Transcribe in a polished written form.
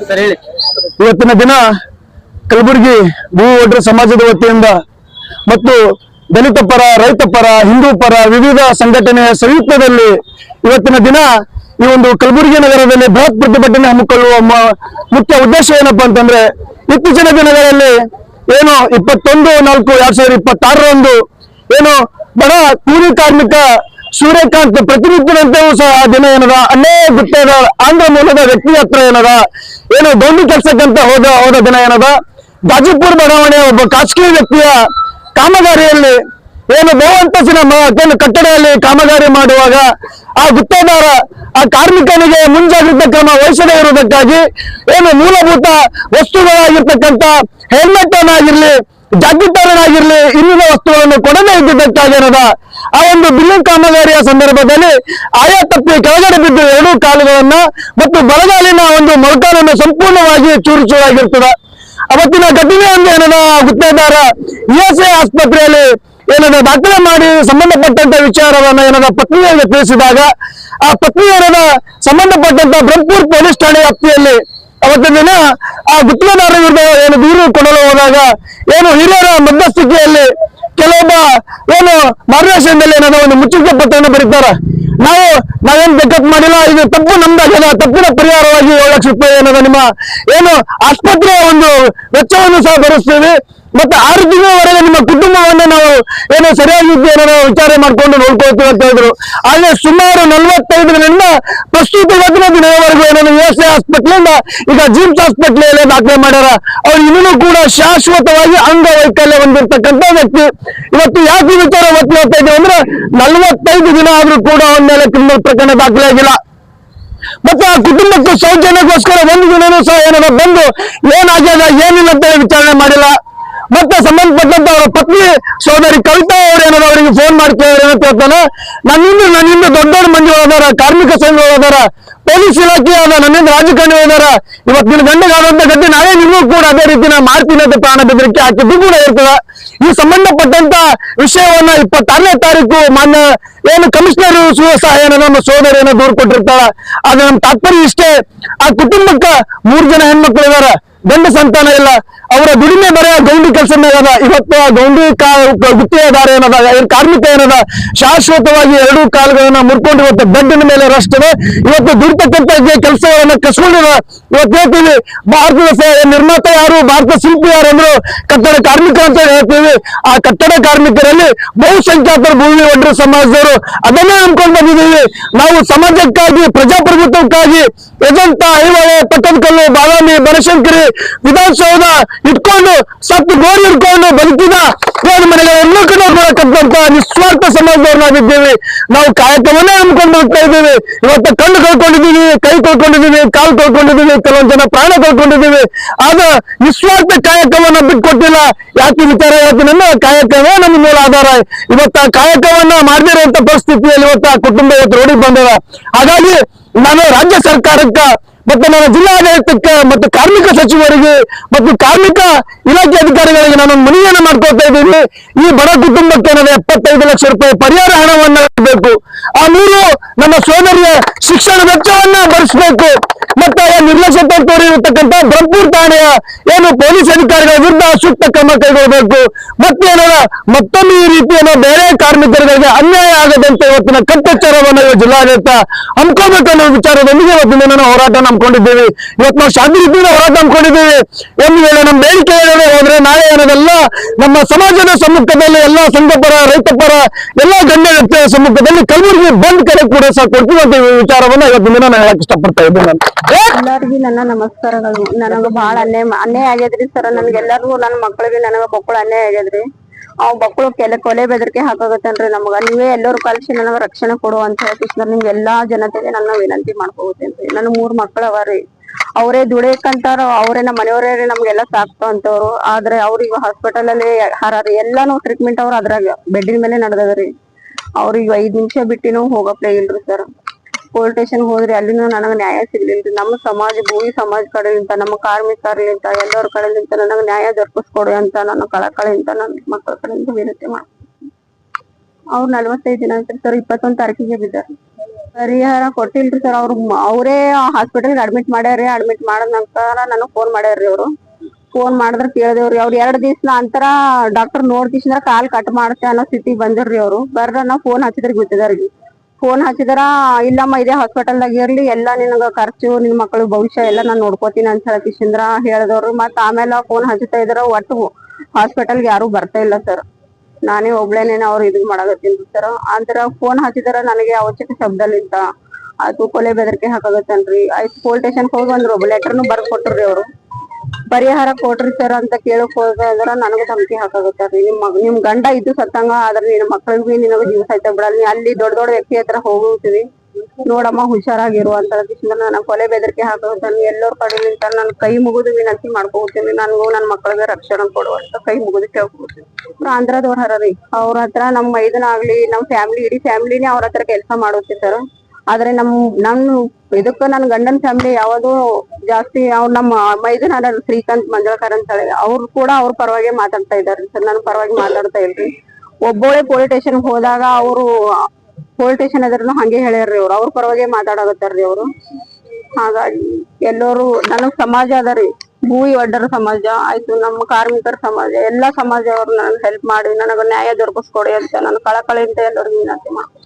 Sir ಹೇಳಿ. ಇವತ್ತಿನ ದಿನ ಕಲಬುರಗಿ ಭೂ ಒಡ್ರ ಸಮಾಜದ ವತಿಯಿಂದ ಮತ್ತು ದಲಿತ ಪರ, ರೈತ ಪರ, ಹಿಂದೂ ಪರ ವಿವಿಧ ಸಂಘಟನೆಯ ಸಂಯುಕ್ತದಲ್ಲಿ ಇವತ್ತಿನ ದಿನ ಈ ಒಂದು ಕಲಬುರಗಿ ನಗರದಲ್ಲಿ ಬೃಹತ್ ಪ್ರತಿಭಟನೆ ಹಮ್ಮಿಕೊಳ್ಳುವ ಮುಖ್ಯ ಉದ್ದೇಶ ಏನಪ್ಪಾ ಅಂತಂದ್ರೆ, ಇತ್ತೀಚಿನ ದಿನಗಳಲ್ಲಿ ಏನು 21/4/2026 ಏನು ಬಡ ಕೂಲಿ ಕಾರ್ಮಿಕ ಸೂರ್ಯಕಾಂತ್ ಪ್ರತಿನಿತ್ಯದಂತೆಯೂ ಸಹ ಆ ದಿನ ಏನದ ಅಲ್ಲೇ ಗುತ್ತೇದ ಆಂಧ್ರ ಮೂಲದ ವ್ಯಕ್ತಿ ಹತ್ರ ಏನದ ಏನು ಗೌಂಡಿ ಕೆಲ್ಸಕ್ಕಂತ ಹೋದ ದಿನ ಏನದ ಗಾಜಿಪುರ್ ಬಡಾವಣೆಯ ಒಬ್ಬ ಖಾಸಗಿ ವ್ಯಕ್ತಿಯ ಕಾಮಗಾರಿಯಲ್ಲಿ ಏನು ಬಹುಅಂತಸ್ತಿನ ಕಟ್ಟಡದಲ್ಲಿ ಕಾಮಗಾರಿ ಮಾಡುವಾಗ ಆ ಗುತ್ತೇದಾರ ಆ ಕಾರ್ಮಿಕನಿಗೆ ಮುಂಜಾಗ್ರತಾ ಕ್ರಮ ವಹಿಸದೇ ಇರುವುದಕ್ಕಾಗಿ ಏನು ಮೂಲಭೂತ ವಸ್ತುಗಳಾಗಿರ್ತಕ್ಕಂಥ ಹೆಲ್ಮೆಟ್ ಅನ್ನಾಗಿರ್ಲಿ, ಜಾಕೆಟ್ ಆಗಿರ್ಲಿ, ಇನ್ನಿನ ವಸ್ತುಗಳನ್ನು ಕೊಡದೇ ಇದ್ದಿದ್ದಕ್ಕಾಗಿ ಏನದ ಆ ಒಂದು ಬಿಲ್ಡಿಂಗ್ ಕಾಮಗಾರಿಯ ಸಂದರ್ಭದಲ್ಲಿ ಆಯಾ ತಪ್ಪಿ ಕೆಳಗಡೆ ಬಿದ್ದು ಎರಡೂ ಕಾಲುಗಳನ್ನ ಮತ್ತು ಬಲಗಾಲಿನ ಒಂದು ಮೊಳಕಾಲನ್ನು ಸಂಪೂರ್ಣವಾಗಿ ಚೂರಾಗಿರ್ತದ. ಅವತ್ತಿನ ಘಟನೆ ಒಂದು ಏನದ ಗುತ್ತೇದಾರ ESI ಆಸ್ಪತ್ರೆಯಲ್ಲಿ ಏನದ ದಾಖಲೆ ಮಾಡಿ ಸಂಬಂಧಪಟ್ಟಂತ ವಿಚಾರವನ್ನ ಏನದ ಪತ್ನಿಯರಿಗೆ ತಿಳಿಸಿದಾಗ ಆ ಪತ್ನಿಯರದ ಸಂಬಂಧಪಟ್ಟಂತ ಬ್ರಹ್ಮಪುರ್ ಪೊಲೀಸ್ ಠಾಣೆ ವ್ಯಾಪ್ತಿಯಲ್ಲಿ ಅವತ್ತಿನ ದಿನ ಆ ಗುತ್ತಿಗೆದಾರ ವಿರುದ್ಧ ಏನು ದೂರು ಕೊಡಲು ಹೋದಾಗ ಏನು ಹಿರಿಯರ ಮಧ್ಯಸ್ಥಿಕೆಯಲ್ಲಿ ಕೆಲವೊಬ್ಬ ಏನು ಮಾರ್ಗದರ್ಶನದಲ್ಲಿ ಏನದ ಒಂದು ಮುಚ್ಚುಳಿಕೆ ಪತ್ರವನ್ನು ಬರೀತಾರ. ನಾವೇನ್ ಬೇಕಪ್ ಮಾಡಿಲ್ಲ, ಇದು ತಪ್ಪು ನಮ್ದಾಗ್ಯದ, ತಪ್ಪಿನ ಪರಿಹಾರವಾಗಿ 7 ಲಕ್ಷ ರೂಪಾಯಿ ಏನದ ನಿಮ್ಮ ಏನು ಆಸ್ಪತ್ರೆಯ ಒಂದು ವೆಚ್ಚವನ್ನು ಸಹ ಭರಿಸ್ತೀವಿ, ಮತ್ತೆ 6 ತಿಂಗಳವರೆಗೆ ನಿಮ್ಮ ಕುಟುಂಬವನ್ನ ನಾವು ಏನು ಸರಿಯಾಗಿ ಏನೋ ವಿಚಾರ ಮಾಡ್ಕೊಂಡು ನೋಡ್ಕೊಳ್ತೀವಿ ಅಂತ ಹೇಳಿದ್ರು. ಆದ್ರೆ ಸುಮಾರು 45 ದಿನದಿಂದ ಪ್ರಸ್ತುತ ದಿನವರೆಗೂ ಏನೋ ESI ಆಸ್ಪತ್ರೆಯಿಂದ ಈಗ ಜಿಮ್ಸ್ ಆಸ್ಪತ್ರೆಯಲ್ಲಿ ದಾಖಲೆ ಮಾಡ್ಯಾರ. ಅವ್ರು ಇನ್ನೂ ಕೂಡ ಶಾಶ್ವತವಾಗಿ ಅಂಗವೈಕಲ್ಯ ಹೊಂದಿರ್ತಕ್ಕಂಥ ವ್ಯಕ್ತಿ. ಇವತ್ತು ಯಾಕೆ ವಿಚಾರ ಒತ್ತು ಹೇಳ್ತಾ ಇದ್ದೀವಿ ಅಂದ್ರೆ 45 ದಿನ ಆದ್ರೂ ಕೂಡ ಅವನ ಮೇಲೆ ಕ್ರಿಮಿನಲ್ ಪ್ರಕರಣ ದಾಖಲೆ ಆಗಿಲ್ಲ. ಮತ್ತೆ ಆ ಕುಟುಂಬಕ್ಕೆ ಸೌಜನ್ಯಕ್ಕೋಸ್ಕರ ಒಂದು ದಿನನೂ ಸಹ ಏನೋ ಬಂದು ಏನಾಗ್ಯದ ಏನಿಲ್ಲ ಅಂತ ವಿಚಾರಣೆ ಮಾಡಿಲ್ಲ. ಮತ್ತೆ ಸಂಬಂಧಪಟ್ಟಂತ ಅವರ ಪತ್ನಿ ಸೋದರಿ ಕವಿತಾ ಅವರು ಏನೋ ಅವರಿಗೆ ಫೋನ್ ಮಾಡಿ ಏನಂತ ಹೇಳ್ತಾನೆ, ನನ್ನಿಂದ ದೊಡ್ಡ ದೊಡ್ಡ ಮಂದಿಗಳು ಅದಾರ, ಕಾರ್ಮಿಕ ಸಂಘಗಳು ಅದಾರ, ಪೊಲೀಸ್ ಇಲಾಖೆ ಅದ, ನನ್ನಿಂದ ರಾಜಕಾರಣಿ ಅದಾರ, ಇವತ್ತು ನಿನ್ನ ಗಂಡಗಾದಂತ ಗದ್ದೆ ನಾವೇ ನಿಮಗೂ ಕೂಡ ಅದೇ ರೀತಿ ನಾ ಮಾಡ್ತೀನಿ ಅಂತ ಪ್ರಾಣ ಬೆದರಿಕೆ ಹಾಕಿದ್ದು ಕೂಡ ಇರ್ತದ. ಈ ಸಂಬಂಧಪಟ್ಟಂತ ವಿಷಯವನ್ನ 26ನೇ ತಾರೀಕು ಮಾನ್ಯ ಏನು ಕಮಿಷನರ್ ಸಹಾಯನ ನಮ್ಮ ಸೋದರಿಯನ್ನ ದೂರು ಕೊಟ್ಟಿರ್ತಾಳ. ಆದ್ರೆ ನಮ್ ತಾತ್ಪರ್ಯ ಇಷ್ಟೇ, ಆ ಕುಟುಂಬಕ್ಕ 3 ಜನ ಹೆಣ್ಮಕ್ಳು ಇದಾರ, ಗಂಡ ಸಂತಾನ ಇಲ್ಲ, ಅವರ ದುಡಿಮೆ ಬರೆಯ ಗೌಂಡಿ ಕೆಲಸ ಏನದ. ಇವತ್ತು ಆ ಗೌಂಡಿ ಗುತ್ತಿಗೆದಾರ ಏನದ, ಕಾರ್ಮಿಕ ಏನದ ಶಾಶ್ವತವಾಗಿ 2 ಕಾಲುಗಳನ್ನ ಮುರ್ಕೊಂಡು ಇವತ್ತು ಬೆಡ್ಡಿನ ಮೇಲೆ ರಸ್ಟ್ ಇದೆ. ಇವತ್ತು ದುಡಿತಕ್ಕಂತ ಕೆಲಸಗಳನ್ನ ಕಸ್ಕೊಂಡಿದ. ಇವತ್ತು ಹೇಳ್ತೀವಿ ಭಾರತದ ನಿರ್ಮಾತ ಯಾರು, ಭಾರತ ಶಿಲ್ಪಿ ಯಾರು ಅಂದ್ರು ಕಟ್ಟಡ ಕಾರ್ಮಿಕ ಅಂತ ಹೇಳ್ತೀವಿ. ಆ ಕಟ್ಟಡ ಕಾರ್ಮಿಕರಲ್ಲಿ ಬಹುಸಂಖ್ಯಾತರು ಭೂಮಿ ಒಡ್ರ ಸಮಾಜದವರು ಅದನ್ನೇ ನಂಬ್ಕೊಂಡು ಬಂದಿದ್ದೀವಿ. ನಾವು ಸಮಾಜಕ್ಕಾಗಿ, ಪ್ರಜಾಪ್ರಭುತ್ವಕ್ಕಾಗಿ ಯಜಂತ, ಐಹೊಳೆ, ಪಟ್ಟದಕಲ್ಲು, ಬಾದಾಮಿ, ಬನಶಂಕರಿ, ವಿಧಾನಸೌಧ ಇಟ್ಕೊಂಡು ಸತ್ತು ಗೋರಿ ಇಟ್ಕೊಂಡು ಬದುಕಿದ ಮನೆಗೆ ಎಲ್ಲೂ ಮಾಡಕ್ಕಂತ ನಿಸ್ವಾರ್ಥ ಸಮಾಜದವ್ರು ನಾವಿದ್ದೀವಿ. ನಾವು ಕಾಯಕವನ್ನೇ ನಂಬ್ಕೊಂಡು ಹೋಗ್ತಾ ಇದ್ದೀವಿ. ಇವತ್ತು ಕಣ್ಣು ಕಳ್ಕೊಂಡಿದ್ದೀವಿ, ಕೈ ಕಳ್ಕೊಂಡಿದ್ದೀವಿ, ಕಾಲು ಕಳ್ಕೊಂಡಿದ್ದೀವಿ, ಕೆಲವೊಂದು ಜನ ಪ್ರಾಣ ಕಳ್ಕೊಂಡಿದ್ದೀವಿ. ಆದ ನಿಸ್ವಾರ್ಥ ಕಾಯಕವನ್ನ ಬಿಟ್ಕೊಟ್ಟಿಲ್ಲ. ಯಾಕೆ ವಿಚಾರ ಹೇಳ್ತೀನಂದ್ರೆ ಕಾಯಕವೇ ನಮ್ಮ ಮೂಲ ಆಧಾರ. ಇವತ್ತು ಆ ಕಾಯಕವನ್ನ ಮಾಡದಿರುವಂತ ಪರಿಸ್ಥಿತಿಯಲ್ಲಿ ಇವತ್ತು ಆ ಕುಟುಂಬ ಇವತ್ತು ರೋಡಿಗೆ ಬಂದದ. ಹಾಗಾಗಿ ನಾನು ರಾಜ್ಯ ಸರ್ಕಾರಕ್ಕ ಮತ್ತೆ ನನ್ನ ಜಿಲ್ಲಾಡಳಿತಕ್ಕೆ ಮತ್ತು ಕಾರ್ಮಿಕ ಸಚಿವರಿಗೆ ಮತ್ತು ಕಾರ್ಮಿಕ ಇಲಾಖೆ ಅಧಿಕಾರಿಗಳಿಗೆ ನಾನೊಂದು ಮನವಿಯನ್ನ ಮಾಡ್ಕೊಳ್ತಾ ಇದ್ದೀನಿ. ಈ ಬಡ ಕುಟುಂಬಕ್ಕೆ ನನಗೆ 75 ಲಕ್ಷ ರೂಪಾಯಿ ಪರಿಹಾರ ಹಣವನ್ನ ಬೇಕು. ಆ ನೀರು ನಮ್ಮ ಸೋದರಿಯ ಶಿಕ್ಷಣ ವೆಚ್ಚವನ್ನ ಭರಿಸಬೇಕು. ಮತ್ತೆ ನಿರ್ಲಕ್ಷ್ಯತೆ ತೋರಿರತಕ್ಕಂತ ಬ್ರಹ್ಮಪುರ್ ಠಾಣೆಯ ಏನು ಪೊಲೀಸ್ ಅಧಿಕಾರಿಗಳ ವಿರುದ್ಧ ಸೂಕ್ತ ಕ್ರಮ ಕೈಗೊಳ್ಳಬೇಕು. ಮತ್ತೊಮ್ಮೆ ಈ ರೀತಿಯನ್ನು ಬೇರೆ ಕಾರ್ಮಿಕರಿಗೆ ಅನ್ಯಾಯ ಆಗದಂತೆ ಇವತ್ತಿನ ಕಟ್ಟೆಚ್ಚರವನ್ನು ಜಿಲ್ಲಾಡಳಿತ ಹಮ್ಮಿಕೋಬೇಕನ್ನೋ ವಿಚಾರದೊಂದಿಗೆ ಇವತ್ತಿನ ನಾವು ಹೋರಾಟ ನಂಬ್ಕೊಂಡಿದ್ದೀವಿ. ಇವತ್ತು ನಾವು ಶಾಂತಿ ರೀತಿಯಿಂದ ಹೋರಾಟ ನಂಬ್ಕೊಂಡಿದ್ದೀವಿ. ಒಂದು ವೇಳೆ ನಮ್ಮ ಬೇಡಿಕೆ ಏನಾದ್ರೆ ಹೋದ್ರೆ ನಾಳೆ ಏನದೆಲ್ಲ ನಮ್ಮ ಸಮಾಜದ ಸಮ್ಮುಖದಲ್ಲಿ ಎಲ್ಲ ಸಂಘ ಪರ, ರೈತ ಪರ, ಎಲ್ಲ ಗಣ್ಯ ವ್ಯಕ್ತಿಯ ಸಮ್ಮುಖದಲ್ಲಿ ಕಲಬುರಗಿ ಬಂದ್ ಕರೆ ಕೂಡ ಸಹ ಕೊಡ್ತೀವಿ ಅಂತ ವಿಚಾರವನ್ನ ಇವತ್ತಿನ ದಿನ ನಾನು ಹೇಳಕ್ ಇಷ್ಟಪಡ್ತಾ ಇದ್ದೀನಿ. ಎಲ್ಲರಿಗೂ ನನ್ನ ನಮಸ್ಕಾರಗಳು. ನನಗ ಬಹಳ ಅನ್ಯಾಯ ಆಗ್ಯದ್ರಿ ಸರ್. ನನ್ಗೆಲ್ಲರಿಗೂ ನನ್ನ ಮಕ್ಕಳಿಗೆ ನನಗ ಮಕ್ಕಳು ಅನ್ಯಾಯ ಆಗ್ಯದ್ರಿ. ಅವ್ ಮಕ್ಕಳು ಕೊಲೆ ಬೆದರಿಕೆ ಹಾಕಾಗತ್ತೇನ್ರಿ ನಮಗ. ನೀವೇ ಎಲ್ಲರೂ ಕಲ್ಸಿ ನನಗ ರಕ್ಷಣೆ ಕೊಡು ಅಂತ ಹೇಳ್ತಿಸ್ ನಿಮ್ಗೆ ಎಲ್ಲಾ ಜನತೆಗೆ ನನ್ನ ವಿನಂತಿ ಮಾಡ್ಕೋತೇನ್ರಿ. ನನ್ನ 3 ಮಕ್ಕಳು ಅವರಿ, ಅವರೇ ದುಡಿಯಕಂತಾರ, ಅವರೇ ನಮ್ಮ ಮನೆಯವರೇ ನಮ್ಗೆಲ್ಲ ಸಾಕ್ತಾ ಅಂತವ್ರು. ಆದ್ರೆ ಅವ್ರಿಗೆ ಹಾಸ್ಪಿಟಲ್ ಅಲ್ಲಿ ಹರಾರಿ ಎಲ್ಲಾನು ಟ್ರೀಟ್ಮೆಂಟ್ ಅವ್ರು ಅದ್ರಾಗ ಬೆಡ್ಡಿನ ಮೇಲೆ ನಡೆದದ್ರಿ. ಅವ್ರಿಗೆ 5 ನಿಮಿಷ ಬಿಟ್ಟಿನೂ ಹೋಗಪ್ಲೇ ಇಲ್ರಿ ಸರ್. ಪೊಲೀಸ್ ಸ್ಟೇಷನ್ ಹೋದ್ರಿ, ಅಲ್ಲಿನೂ ನನಗ ನ್ಯಾಯ ಸಿಗ್ಲಿಲ್ರಿ. ನಮ್ಮ ಸಮಾಜ, ಭೂಮಿ ಸಮಾಜ ಕಡೆಯಿಂದ, ನಮ್ಮ ಕಾರ್ಮಿಕರಿಂದ, ಎಲ್ಲರ ಕಡೆಯಿಂದ ನನಗ ನ್ಯಾಯ ದೊರಕಿಸ್ಕೊಡಿ ಅಂತ ನನ್ನ ಕಳಕಳಿಯಿಂದ ನನ್ನ ಮಕ್ಕಳ ಕಡೆಯಿಂದ ವಿನಂತಿ ಮಾಡ್ತೀನಿ. ಅವ್ರು 45 ದಿನ ಆಯ್ತು ಸರ್. 21 ತಾರೀಕಿಗೆ ಬಿದ್ದಾರ. ಪರಿಹಾರ ಕೊಟ್ಟಿಲ್ರಿ ಸರ್. ಅವರೇ ಹಾಸ್ಪಿಟಲ್ಗೆ ಅಡ್ಮಿಟ್ ಮಾಡ್ಯಾರಿ. ಅಡ್ಮಿಟ್ ಮಾಡಿದ ನಂತರ ನನಗ್ ಫೋನ್ ಮಾಡ್ಯಾರ್ರಿ ಅವ್ರು. ಫೋನ್ ಮಾಡಿದ್ರ ಕೇಳ್ದೇವ್ರಿ. ಅವ್ರು 2 ದಿವ್ಸ ನಂತರ ಡಾಕ್ಟರ್ ನೋಡ್ಕಿಸಿಂದ್ರ ಕಾಲ್ ಕಟ್ ಮಾಡ್ತೆ ಅನ್ನೋ ಸ್ಥಿತಿ ಬಂದಿರ್ರಿ. ಅವ್ರು ಬರ್ರ ಫೋನ್ ಹಚ್ಚಿದ್ರಿ ಗೊತ್ತಿದಾರ್ರಿ. ಫೋನ್ ಹಚ್ಚಿದ್ರ ಇಲ್ಲಮ್ಮ ಇದೇ ಹಾಸ್ಪಿಟಲ್ದಾಗ ಇರ್ಲಿ, ಎಲ್ಲಾ ನಿನಗ ಖರ್ಚು ನಿನ್ ಮಕ್ಳು ಭವಿಷ್ಯ ಎಲ್ಲಾ ನಾನ್ ನೋಡ್ಕೋತೀನಿ ಅಂತ ಹೇಳ್ಕಿಸಿಂದ್ರ ಹೇಳ್ದವ್ರು. ಮತ್ ಆಮೇಲೆ ಫೋನ್ ಹಚ್ಚುತ್ತಾ ಇದ್ರ ಒಟ್ಟು ಹಾಸ್ಪಿಟಲ್ಗೆ ಯಾರು ಬರ್ತಾ ಇಲ್ಲ ಸರ್. ನಾನೇ ಒಬ್ಳೇನೇನ ಅವ್ರು ಇದು ಮಾಡಾಕತ್ತೀನಿ ಸರ್. ಅಂದ್ರ ಫೋನ್ ಹಚ್ಚಿದಾರ ನನಗೆ ಅವಶ್ಯಕ ಶಬ್ದಲಿಂತ ಅದು ಕೊಲೆ ಬೆದರಿಕೆ ಹಾಕಾಗತ್ತನ್ರಿ. ಆಯ್ತು ಪೊಲೀಸ್ ಸ್ಟೇಷನ್ ಹೋಗಿ ಬಂದ್ರು, ಲೆಟರ್ನು ಬರ್ದ್ ಕೊಟ್ರಿ ಅವ್ರು. ಪರಿಹಾರ ಕೊಟ್ರಿ ಸರ್ ಅಂತ ಕೇಳಕ್ ಹೋದ್ರ ನನಗ ಧಮಕಿ ಹಾಕಾಗತ್ತಾರ್ರಿ. ನಿಮ್ ಗಂಡ ಇದ್ದು ಸತ್ತಂಗ ಆದ್ರ ನಿನ್ ಮಕ್ಳಿಗೆ ನಿನಗ ಜೀವ ಸಹಿತ ಬಿಡಲ್ಲ. ನೀ ಅಲ್ಲಿ ದೊಡ್ಡ ದೊಡ್ಡ ವ್ಯಕ್ತಿ ಹತ್ರ ಹೋಗ್ತೀವಿ, ನೋಡಮ್ಮ ಹುಷಾರಾಗಿರು ಅಂತ ನನಗ್ ಕೊಲೆ ಬೆದರಿಕೆ ಹಾಕಾಗತ್ತಾನ. ಎಲ್ಲರ ಕಡೆ ನಿಂತ ನನ್ ಕೈ ಮುಗಿದು ವಿನಂತಿ ಮಾಡ್ಕೋತೀನಿ, ನನ್ಗೂ ನನ್ ಮಕ್ಳಿಗೆ ರಕ್ಷಣೆ ಕೊಡುವಂತ ಕೈ ಮುಗಿದು ಕೇಳ್ಕೊತೀನಿ. ಆಂಧ್ರದವ್ರ ಹರರಿ. ಅವ್ರ ಹತ್ರ ನಮ್ ಮೈದನ ಆಗ್ಲಿ, ನಮ್ ಫ್ಯಾಮಿಲಿ ಇಡೀ ಫ್ಯಾಮಿಲಿನೇ ಅವ್ರ ಹತ್ರ ಕೆಲಸ ಮಾಡುತ್ತೆ ಸರ್. ಆದ್ರೆ ನಮ್ ಇದಕ್ಕ ನನ್ ಗಂಡನ್ ಫ್ಯಾಮಿಲಿ ಯಾವುದು ಜಾಸ್ತಿ. ಅವ್ರು ನಮ್ಮ ಮೈದನ ಶ್ರೀಕಾಂತ್ ಮಂಜಳಕರ್ ಅಂತ ಹೇಳಿ ಅವ್ರು ಕೂಡ ಅವ್ರ ಪರವಾಗಿ ಮಾತಾಡ್ತಾ ಇದಾರೆ ಸರ್. ನನ್ ಪರವಾಗಿ ಮಾತಾಡ್ತಾ ಇಲ್ರಿ. ಒಬ್ಬೊಳೆ ಪೊಲೀಸ್ ಸ್ಟೇಷನ್ ಹೋದಾಗ ಅವರು ಪೊಲೀಸ್ ಸ್ಟೇಷನ್ ಎದುರುನು ಹಂಗೆ ಹೇಳ್ಯಾರ್ರಿ. ಅವ್ರ ಪರವಾಗಿ ಮಾತಾಡಕತ್ತಾರ್ರಿ ಅವ್ರು. ಹಾಗಾಗಿ ಎಲ್ಲರೂ ನನಗ್ ಸಮಾಜ ಅದರಿ, ಭೂವಿ ಒಡ್ಡರ ಸಮಾಜ ಆಯ್ತು, ನಮ್ಮ ಕಾರ್ಮಿಕರ ಸಮಾಜ, ಎಲ್ಲಾ ಸಮಾಜ ಅವ್ರು ನನ್ ಹೆಲ್ಪ್ ಮಾಡಿ ನನಗ ನ್ಯಾಯ ದೊರಕಿಸ್ಕೊಡಿ ಅಂತ ನಾನು ಕಳಕಳಿಯಿಂದ ಎಲ್ಲರಿಗೂ ವಿನಂತಿ ಮಾಡ್ತೀನಿ.